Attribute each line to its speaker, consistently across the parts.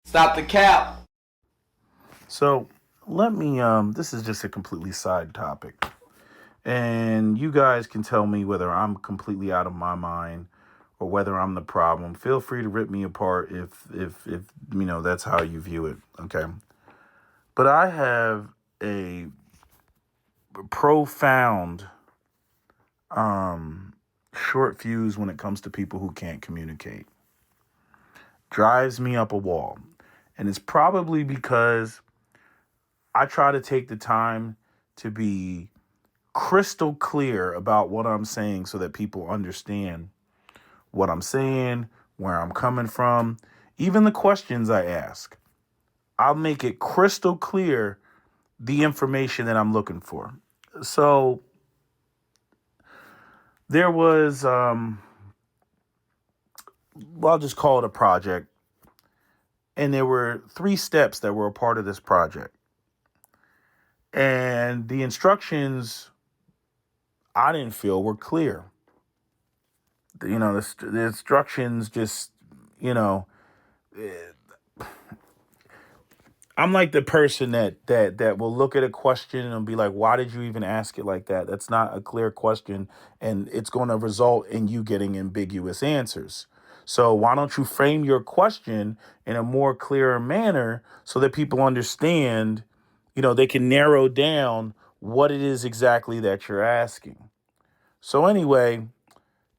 Speaker 1: Stop the cap.
Speaker 2: So let me this is just a completely side topic. And you guys can tell me whether I'm completely out of my mind or whether I'm the problem. Feel free to rip me apart if that's how you view it. Okay. But I have a profound short fuse when it comes to people who can't communicate. Drives me up a wall. And it's probably because I try to take the time to be crystal clear about what I'm saying so that people understand what I'm saying, where I'm coming from, even the questions I ask. I'll make it crystal clear the information that I'm looking for. So there was, I'll just call it a project. And there were 3 steps that were a part of this project. And the instructions I didn't feel were clear. The instructions just, you know, I'm like the person that will look at a question and be like, why did you even ask it like that? That's not a clear question, and it's going to result in you getting ambiguous answers. So why don't you frame your question in a more clearer manner so that people understand, they can narrow down what it is exactly that you're asking. So anyway,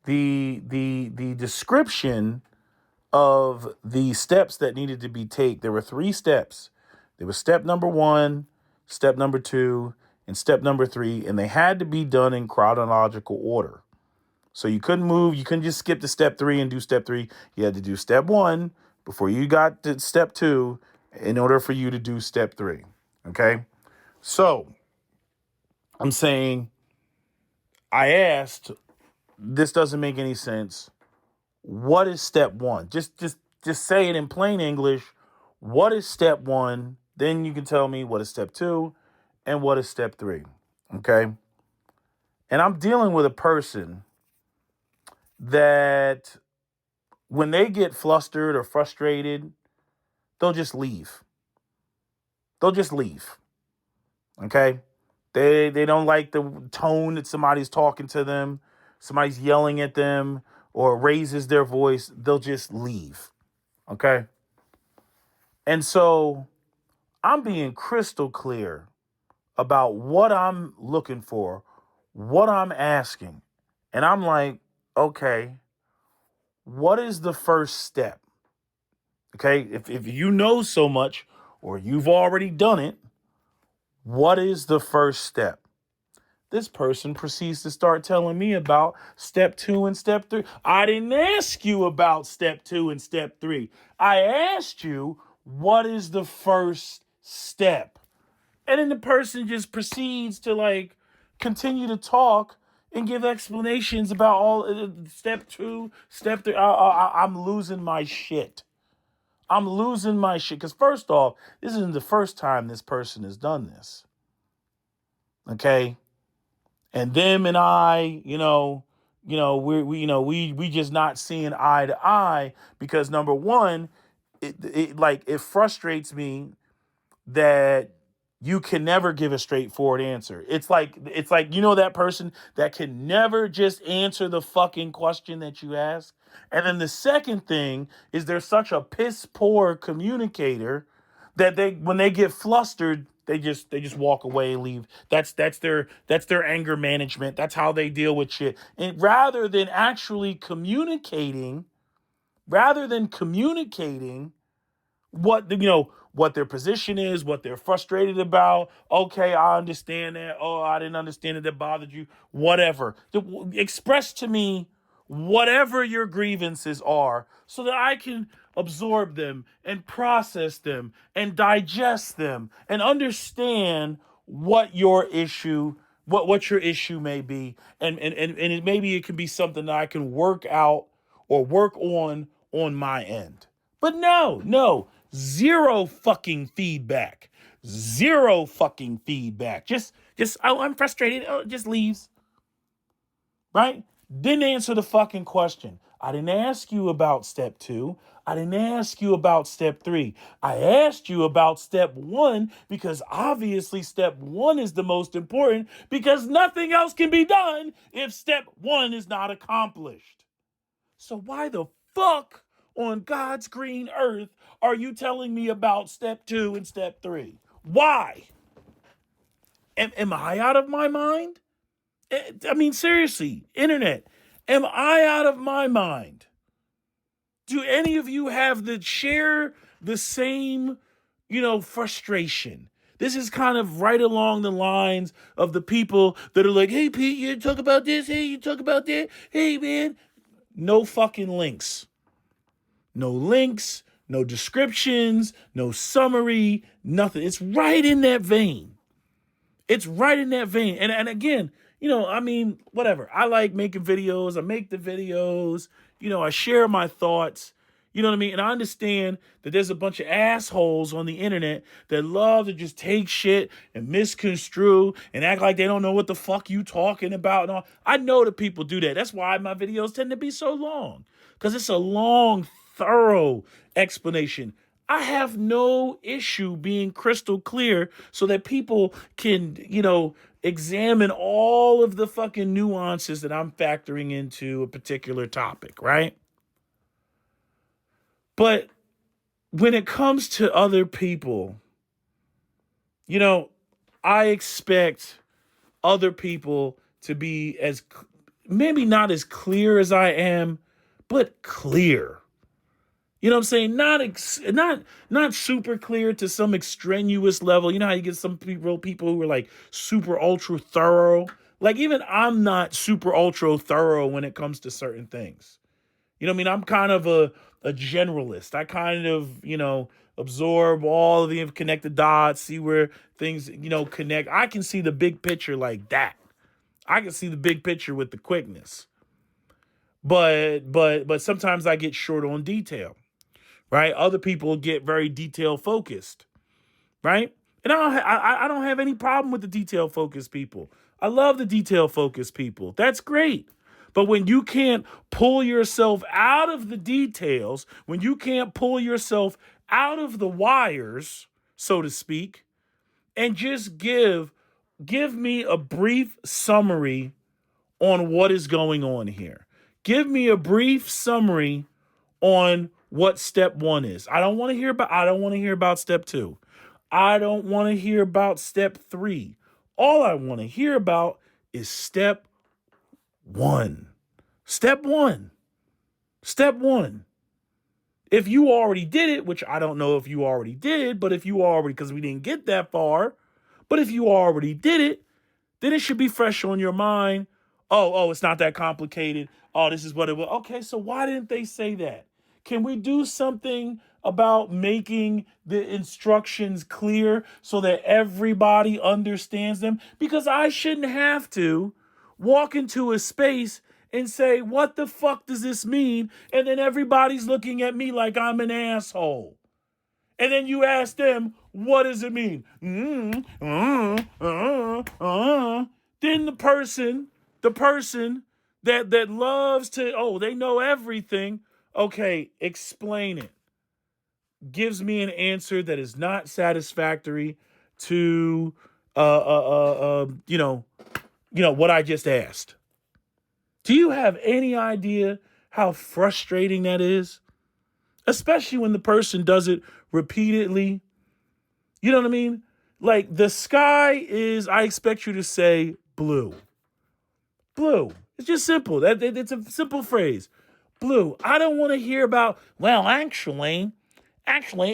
Speaker 2: the description of the steps that needed to be taken. There were 3 steps. There was step number 1, step number 2, and step number 3, and they had to be done in chronological order. So you couldn't move. You couldn't just skip to step 3 and do step 3. You had to do step 1 before you got to step 2 in order for you to do step 3. Okay? So I'm saying I asked, this doesn't make any sense. What is step 1? Just say it in plain English. What is step 1? Then you can tell me what is step 2 and what is step 3. Okay? And I'm dealing with a person that when they get flustered or frustrated, they'll just leave. They'll just leave. Okay? They don't like the tone that somebody's talking to them, somebody's yelling at them or raises their voice, they'll just leave. Okay? And so I'm being crystal clear about what I'm looking for, what I'm asking. And I'm like, okay, what is the first step? Okay, if you know so much or you've already done it, what is the first step? This person proceeds to start telling me about step 2 and step 3. I didn't ask you about step 2 and step 3. I asked you, what is the first step? And then the person just proceeds to continue to talk and give explanations about all step 2, step 3. I'm losing my shit. I'm losing my shit. Because first off, this isn't the first time this person has done this. Okay? And them and I, we just not seeing eye to eye because number one, it frustrates me that you can never give a straightforward answer. It's like that person that can never just answer the fucking question that you ask. And then the second thing is they're such a piss poor communicator that they when they get flustered, they just walk away and leave. That's their anger management. That's how they deal with shit. And rather than communicating what their position is, what they're frustrated about. Okay, I understand that. Oh, I didn't understand it. That bothered you. Whatever. Express to me whatever your grievances are so that I can absorb them and process them and digest them and understand what your issue may be. And maybe it can be something that I can work out or work on my end. But no, zero fucking feedback. Zero fucking feedback. I'm frustrated. Oh, just leaves. Right? Didn't answer the fucking question. I didn't ask you about step 2. I didn't ask you about step 3. I asked you about step 1 because obviously step 1 is the most important because nothing else can be done if step 1 is not accomplished. So why the fuck on God's green earth are you telling me about step 2 and step 3? Why? Am I out of my mind? I mean, seriously, internet, am I out of my mind? Do any of you have share the same, frustration? This is kind of right along the lines of the people that are like, hey, Pete, you talk about this. Hey, you talk about that. Hey, man. No fucking links. No links, no descriptions, no summary, nothing. It's right in that vein. It's right in that vein. And again, whatever. I like making videos. I make the videos. I share my thoughts. You know what I mean? And I understand that there's a bunch of assholes on the internet that love to just take shit and misconstrue and act like they don't know what the fuck you talking about and all. I know that people do that. That's why my videos tend to be so long. Because it's a long, thorough explanation. I have no issue being crystal clear so that people can, examine all of the fucking nuances that I'm factoring into a particular topic, right? But when it comes to other people, I expect other people to be maybe not as clear as I am, but clear. You know what I'm saying? Not super clear to some extraneous level. You know how you get some people who are like super ultra thorough? Like even I'm not super ultra thorough when it comes to certain things. You know what I mean? I'm kind of a generalist. I kind of, absorb all of the connected dots, see where things, connect. I can see the big picture like that. I can see the big picture with the quickness. But sometimes I get short on detail. Right? Other people get very detail focused, right? And I don't have any problem with the detail focused people. I love the detail focused people. That's great. But when you can't pull yourself out of the details, when you can't pull yourself out of the wires, so to speak, and just give me a brief summary on what is going on here. Give me a brief summary on what step 1 is. I don't want to hear about step 2. I don't want to hear about step 3. All I want to hear about is step 1. Step 1. Step 1. If you already did it, which I don't know if you already did, but if you already, because we didn't get that far, but if you already did it, then it should be fresh on your mind. Oh, it's not that complicated. Oh, this is what it was. Okay, so why didn't they say that? Can we do something about making the instructions clear so that everybody understands them? Because I shouldn't have to walk into a space and say, what the fuck does this mean? And then everybody's looking at me like I'm an asshole. And then you ask them, what does it mean? Then the person that loves to, they know everything. Okay, explain it. Gives me an answer that is not satisfactory to, what I just asked. Do you have any idea how frustrating that is? Especially when the person does it repeatedly. You know what I mean? Like the sky is, I expect you to say blue. Blue. It's just simple. It's a simple phrase. Blue. I don't want to hear about, well, actually,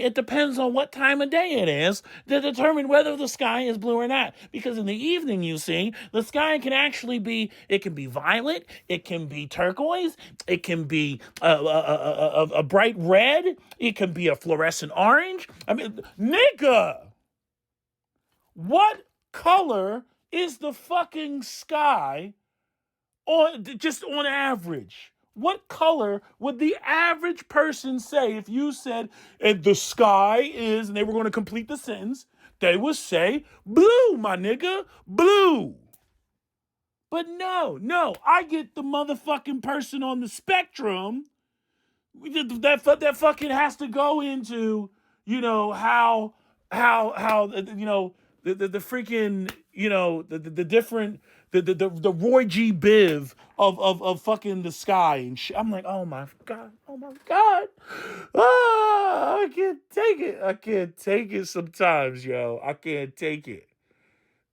Speaker 2: it depends on what time of day it is to determine whether the sky is blue or not. Because in the evening, you see, the sky can actually be, it can be violet, it can be turquoise, it can be a bright red, it can be a fluorescent orange. I mean, nigga, what color is the fucking sky just on average? What color would the average person say if you said the sky is, and they were going to complete the sentence, they would say blue, my nigga, blue. But no, I get the motherfucking person on the spectrum That fucking has to go into, how the freaking, the different, the Roy G. Biv of fucking the sky and shit. I'm like, oh my god, I can't take it. I can't take it sometimes, yo. I can't take it.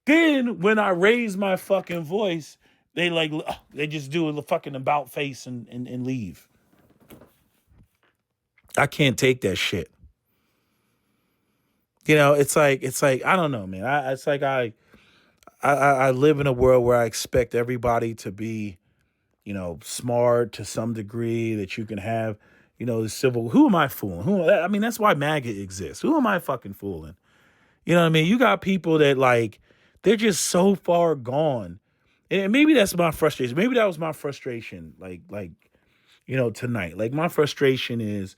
Speaker 2: Then when I raise my fucking voice, they just do a fucking about face and leave. I can't take that shit. It's like I don't know, man. It's like I live in a world where I expect everybody to be, smart to some degree, that you can have, the civil. Who am I fooling? I mean, that's why MAGA exists. Who am I fucking fooling? You know what I mean? You got people that they're just so far gone, and maybe that's my frustration. Maybe that was my frustration. Tonight. Like my frustration is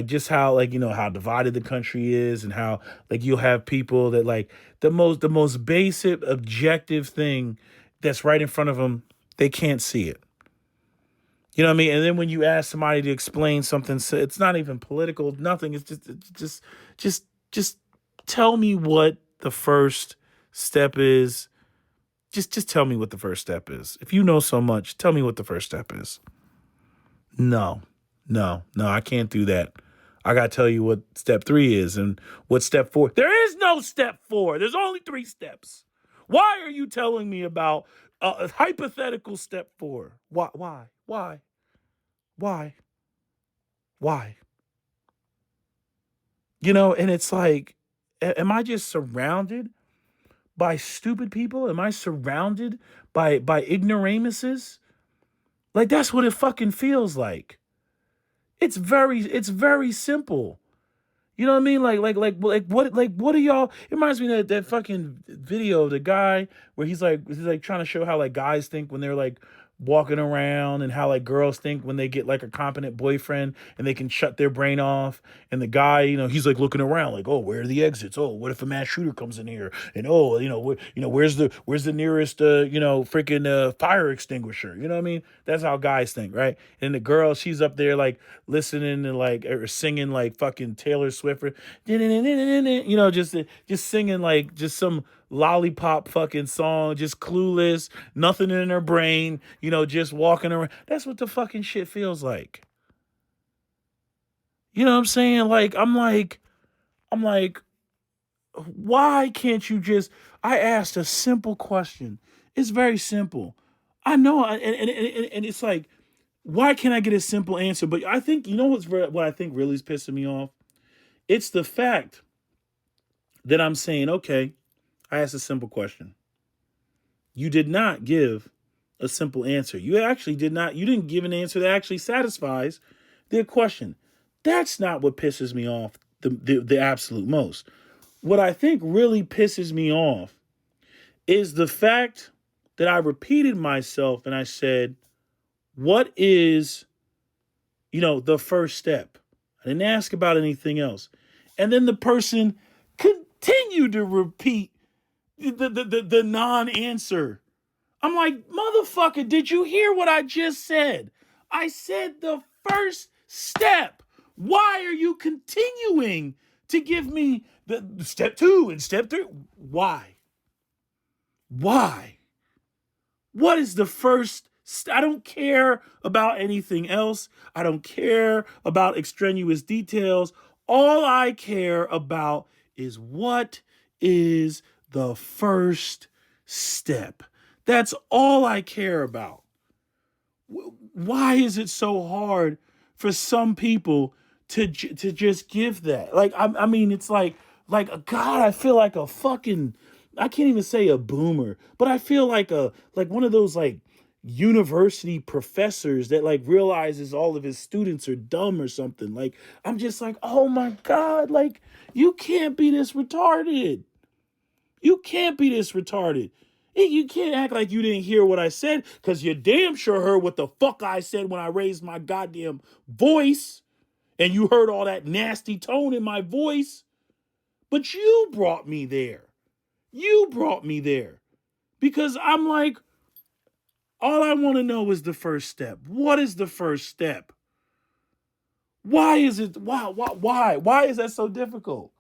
Speaker 2: just how how divided the country is, and how you'll have people that the most basic objective thing that's right in front of them, they can't see it. You know what I mean? And then when you ask somebody to explain something, so it's not even political, nothing. It's just tell me what the first step is. Just tell me what the first step is. If you know so much, tell me what the first step is. No, no, I can't do that. I got to tell you what step 3 is and what step 4. There is no step 4. There's only 3 steps. Why are you telling me about a hypothetical step 4? Why? Why? And it's like, am I just surrounded by stupid people? Am I surrounded by ignoramuses? Like, that's what it fucking feels like. It's very simple. You know what I mean? What are y'all? It reminds me of that fucking video of the guy where he's trying to show how guys think when they're walking around, and how girls think when they get a competent boyfriend and they can shut their brain off. And the guy, he's looking around oh, where are the exits? Oh, what if a mass shooter comes in here? And oh, where's the nearest freaking fire extinguisher? You know what I mean? That's how guys think, right? And the girl, she's up there listening and or singing fucking Taylor Swift, just singing just some lollipop fucking song, just clueless, nothing in her brain, just walking around. That's what the fucking shit feels like. You know what I'm saying? I'm like, why can't you just? I asked a simple question. It's very simple. I know, and it's like, why can't I get a simple answer? But I think what I think really is pissing me off. It's the fact that I'm saying, okay, I asked a simple question. You did not give a simple answer. You actually did not. You didn't give an answer that actually satisfies their question. That's not what pisses me off the absolute most. What I think really pisses me off is the fact that I repeated myself and I said, what is, the first step? I didn't ask about anything else. And then the person continued to repeat the non-answer. I'm like, motherfucker, did you hear what I just said? I said the first step. Why are you continuing to give me the step 2 and step 3? Why? What is the first? I don't care about anything else. I don't care about extraneous details. All I care about is what is the first step. That's all I care about. Why is it so hard for some people to just give that? I mean, it's like God, I feel like a fucking, I can't even say a boomer, but I feel like one of those university professors that realizes all of his students are dumb or something. I'm just like, oh my God, you can't be this retarded. You can't be this retarded. You can't act like you didn't hear what I said, because you damn sure heard what the fuck I said when I raised my goddamn voice, and you heard all that nasty tone in my voice. But you brought me there. Because I'm like, all I want to know is the first step. What is the first step? Why is it? Why is that so difficult?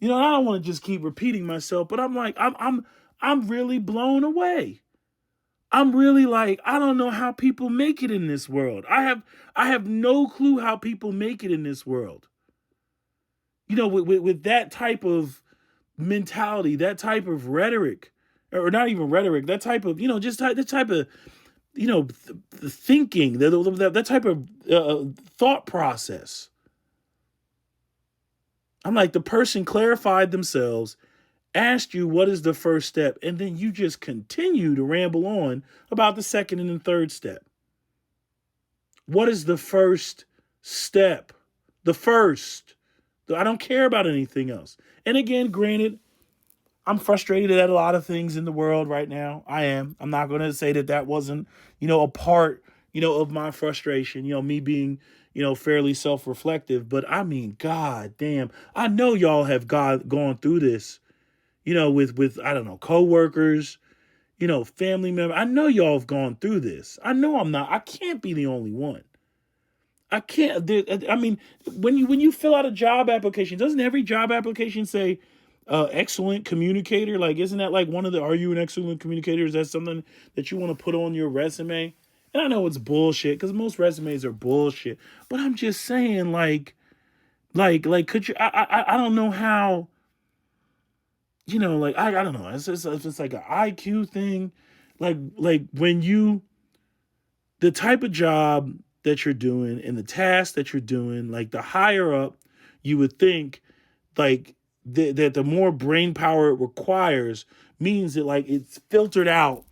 Speaker 2: You know, I don't want to just keep repeating myself, but I'm like, I'm really blown away. I'm really like, I don't know how people make it in this world. I have no clue how people make it in this world. You know, with that type of mentality, that type of rhetoric, or not even rhetoric, that type of, just the type of, the thinking, that type of thought process. I'm like, the person clarified themselves, asked you what is the first step, and then you just continue to ramble on about the second and the third step. What is the first step? The first. I don't care about anything else. And again, granted, I'm frustrated at a lot of things in the world right now. I am. I'm not going to say that wasn't, a part, of my frustration, me being, fairly self-reflective. But I mean, God damn, I know y'all have gone through this, with, I don't know, coworkers, family members. I know y'all have gone through this. I can't be the only one. I can't. I mean, when you fill out a job application, doesn't every job application say excellent communicator? Like, isn't that like one of the? Are you an excellent communicator? Is that something that you want to put on your resume? And I know it's bullshit because most resumes are bullshit. But I'm just saying, could you? I don't know how. I don't know. It's like an IQ thing. Like when the type of job that you're doing and the task that you're doing, like the higher up, you would think like that the more brain power it requires means that like it's filtered out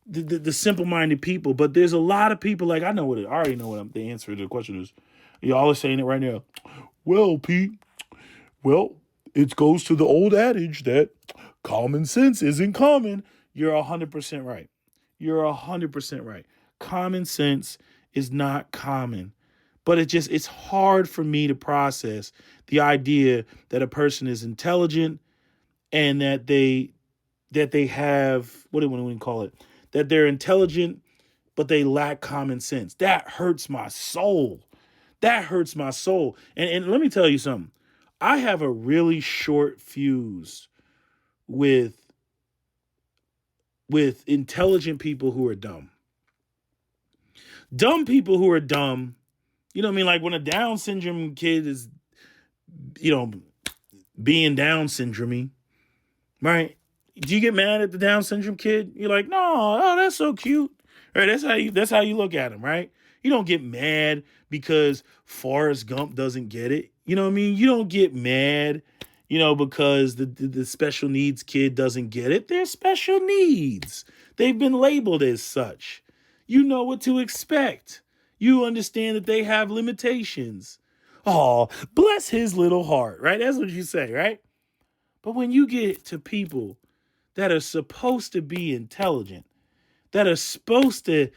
Speaker 2: the simple-minded people. But there's a lot of people, like I already know what the answer to the question is. Y'all are saying it right now. Well, Pete, it goes to the old adage that common sense isn't common. You're 100% right. You're 100% right. Common sense is not common. But it's hard for me to process the idea that a person is intelligent and that they have, what do we call it? That they're intelligent, but they lack common sense. That hurts my soul. That hurts my soul. And let me tell you something. I have a really short fuse with intelligent people who are dumb. Dumb people who are dumb. You know what I mean? Like when a Down syndrome kid is, being Down syndrome, right? Do you get mad at the Down syndrome kid? You're like, no, oh, that's so cute. Right? That's how you look at him, right? You don't get mad because Forrest Gump doesn't get it. You know what I mean? You don't get mad, because the special needs kid doesn't get it. They're special needs. They've been labeled as such. You know what to expect. You understand that they have limitations. Oh, bless his little heart, right? That's what you say, right? But when you get to people that are supposed to be intelligent, that are supposed to,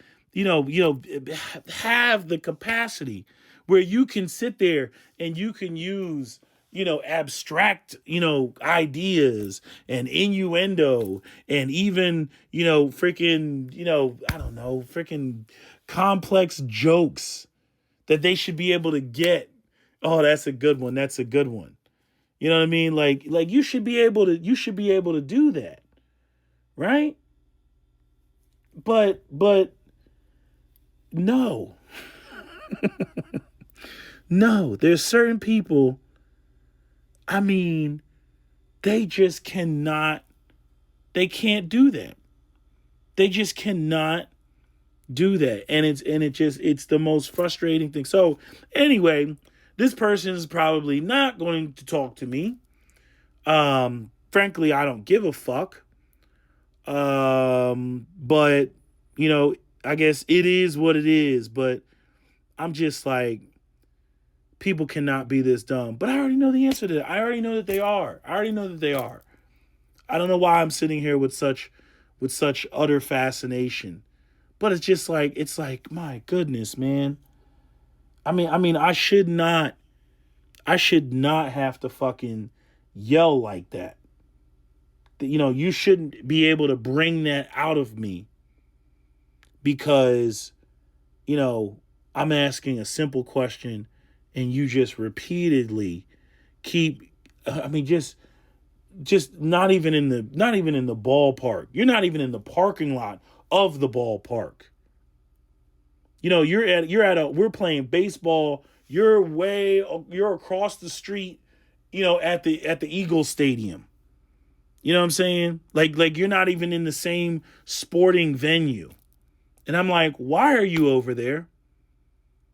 Speaker 2: have the capacity where you can sit there and you can use, abstract, ideas and innuendo and even, freaking, I don't know, freaking complex jokes that they should be able to get. Oh, that's a good one. That's a good one. You know what I mean? Like you should be able to do that. Right? But no. No, there's certain people, I mean, they just cannot, they can't do that. They just cannot do that. And it's the most frustrating thing. So anyway, this person is probably not going to talk to me. Frankly, I don't give a fuck. But I guess it is what it is, but I'm just like, people cannot be this dumb. But I already know the answer to that. I already know that they are. I don't know why I'm sitting here with such utter fascination. But it's like, my goodness, man. I mean, I should not have to fucking yell like that. You shouldn't be able to bring that out of me because, I'm asking a simple question and you just repeatedly keep, just not even in the ballpark. You're not even in the parking lot of the ballpark. We're playing baseball. You're across the street, at the Eagles Stadium. You know what I'm saying? Like you're not even in the same sporting venue. And I'm like, why are you over there?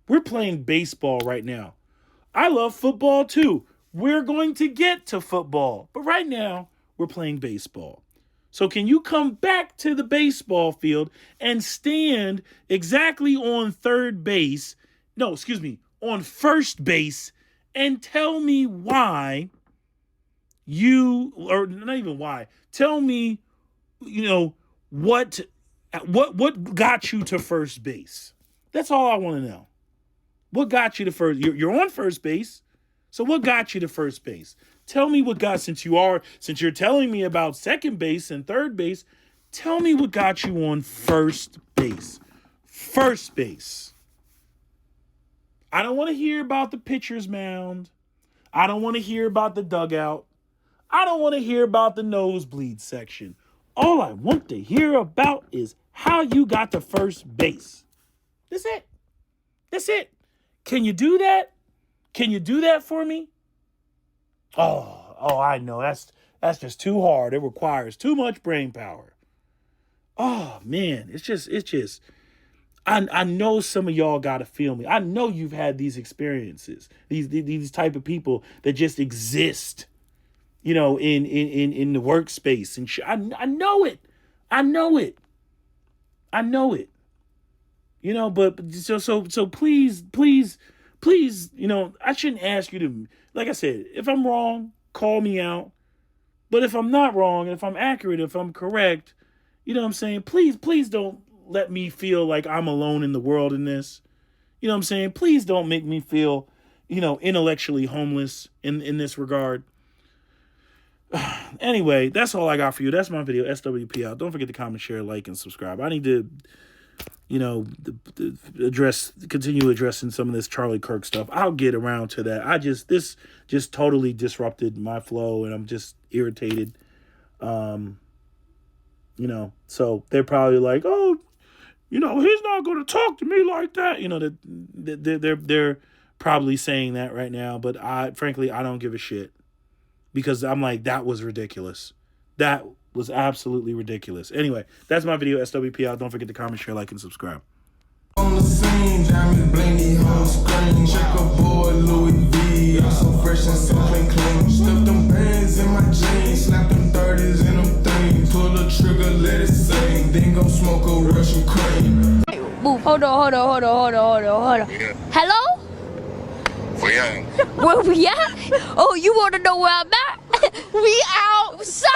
Speaker 2: We're playing baseball right now. I love football too. We're going to get to football. But right now, we're playing baseball. So can you come back to the baseball field and stand exactly on third base? No, excuse me, on first base and tell me why or not even why. Tell me, what got you to first base? That's all I want to know. What got you to first? You're on first base. So what got you to first base? Tell me what got, since you're telling me about second base and third base, tell me what got you on first base. First base. I don't want to hear about the pitcher's mound. I don't want to hear about the dugout. I don't want to hear about the nosebleed section. All I want to hear about is how you got to first base. That's it. That's it. Can you do that? Can you do that for me? Oh, I know. That's just too hard. It requires too much brain power. Oh, man. It's just, I know some of y'all got to feel me. I know you've had these experiences, these type of people that just exist, in the workspace and shit. I know it. I know it. But so please, I shouldn't ask you to, like I said, if I'm wrong, call me out. But if I'm not wrong, if I'm accurate, if I'm correct, you know what I'm saying? Please don't let me feel like I'm alone in the world in this. You know what I'm saying? Please don't make me feel, intellectually homeless in this regard. Anyway, that's all I got for you. That's my video. SWP out. Don't forget to comment, share, like, and subscribe. I need to, continue addressing some of this Charlie Kirk stuff. I'll get around to that. This just totally disrupted my flow and I'm just irritated. So they're probably like, oh, he's not going to talk to me like that. They're probably saying that right now, but frankly, I don't give a shit because I'm like, that was ridiculous. That was absolutely ridiculous. Anyway, that's my video. SWP out. Don't forget to comment, share, like, and subscribe.
Speaker 1: On the scene, diamond blingy, whole screen, checkerboard, Louis V. I'm so fresh and so clean. Stuff them bands in my jeans, snap them 30s in them things. Pull the trigger, let it sing. Then go smoke a Russian cream.
Speaker 3: Boo, hold on.
Speaker 4: Yeah.
Speaker 3: Hello?
Speaker 4: Where you at?
Speaker 3: Where we at? Oh, you want to know where I'm at? We outside!